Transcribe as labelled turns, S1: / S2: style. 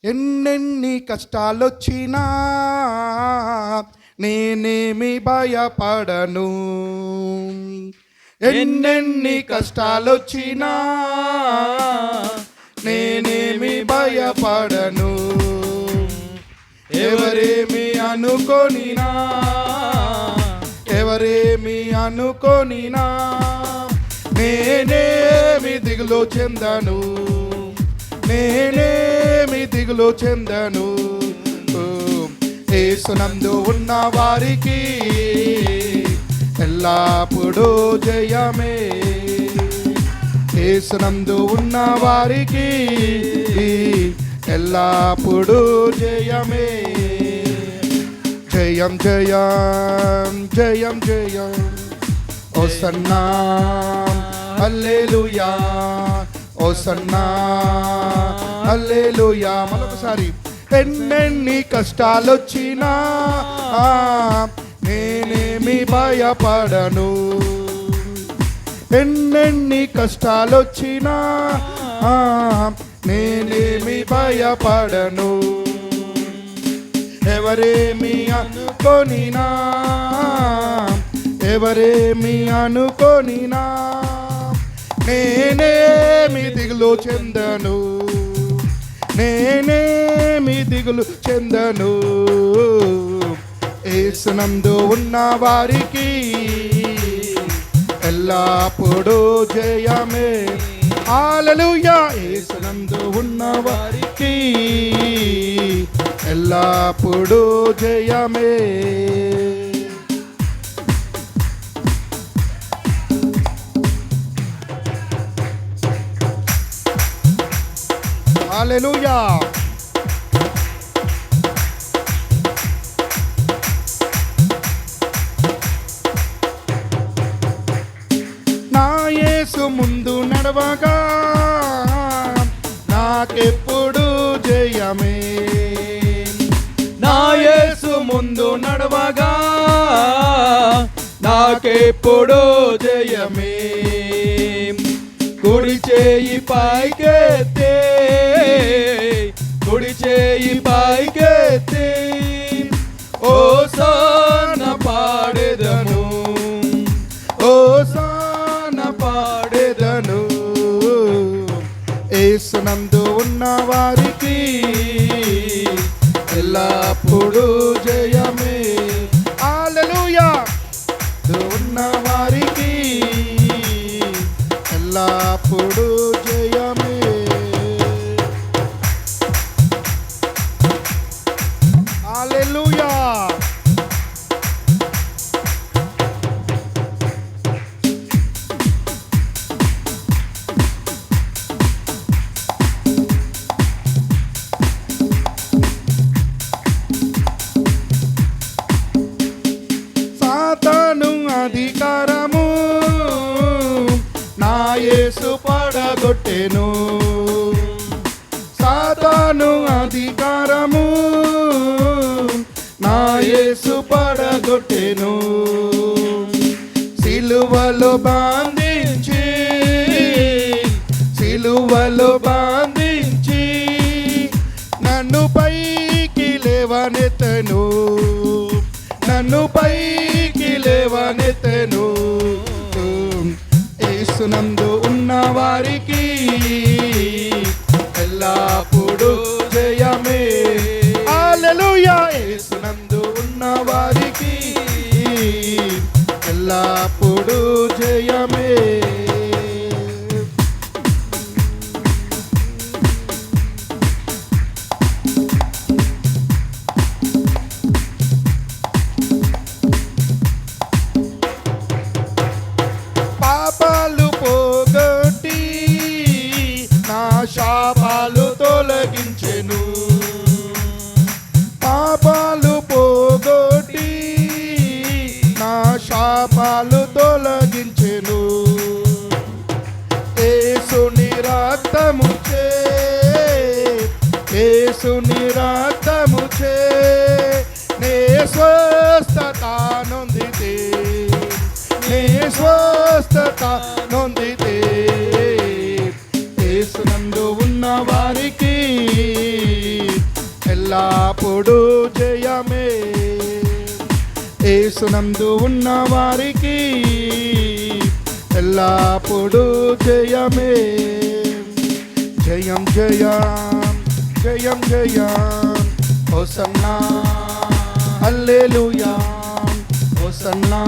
S1: ఎన్నెన్ని కష్టాలొచ్చినా నేనేమి భయపడను. ఎన్నెన్ని కష్టాలొచ్చినా నేనేమి భయపడను. ఎవరేమి అనుకోనినా ఎవరేమి అనుకోనినా నేనేమి దిగులు చెందను. నేనేమి దిగులు చెందను. యేసునందు ఉన్న వారికి ఎల్లప్పుడూ జయమే. యేసునందు ఉన్న వారికి ఎల్లప్పుడూ జయమే. జయం జయం జయం జయం హోసన్నా హల్లెలూయా హోసన్నా హల్లెలూయా. మరొకసారి ఎన్నెన్ని కష్టాలొచ్చినా నేనేమి భయపడను. ఎన్నెన్ని కష్టాలొచ్చినా నేనేమి భయపడను. ఎవరేమి అనుకోనినా ఎవరేమి అనుకోనినా నేనేమి దిగులు చెందను. నేనేమి దిగులు చెందను. యేసునందు ఉన్న వారికి ఎల్లప్పుడూ జయమే. హల్లెలూయా. యేసునందు ఉన్న వారికి ఎల్లప్పుడూ జయమే. హల్లెలూయా. నా యేసు ముందు నడవగా నాకెప్పుడు జయమే. నా యేసు ముందు నడవగా నాకెప్పుడు జయమే. కుడి చేయి పైకెత్తే కుడి చేయి పైకెత్తే హోసన్నా పాడెదను. హోసన్నా పాడెదను. యేసునందు ఉన్న వారికి ఎల్లప్పుడూ జయమే. హల్లెలూయా. ఉన్న వారికి ఎల్లప్పుడూ జయమే. హల్లెలూయా. సాతాను అధికారము నా యేసు పడగొట్టెను. సాతాను అధికారము నా యేసు పడగొట్టెను. సిలువలో బంధించి సిలువలో బంధించి నన్ను పైకి లేవనెత్తెను. నన్ను పైకి లేవనెత్తెను. యేసునందు ఉన్న వారికి ఎల్లప్పుడూ జయమే. హల్లెలూయా. యేసునందు ఉన్న వారికి ఎల్లప్పుడూ జయమే. పాపాలు పోగొట్టి నా శాపాలు తొలగించెను. పాపాలు పోగొట్టి నా శాపాలు తొలగించెను. యేసుని రక్తముచే యేసుని రక్తముచే నే స్వస్థత నొందితే. నే స్వస్థత నొందితే. యేసునందు ఉన్న వారికి ఎల్లప్పుడూ జయమే. యేసునందు ఉన్న వారికి ఎల్లప్పుడూ జయమే. జయం జయం జయం జయం హోసన్నా హల్లెలూయా హోసన్నా.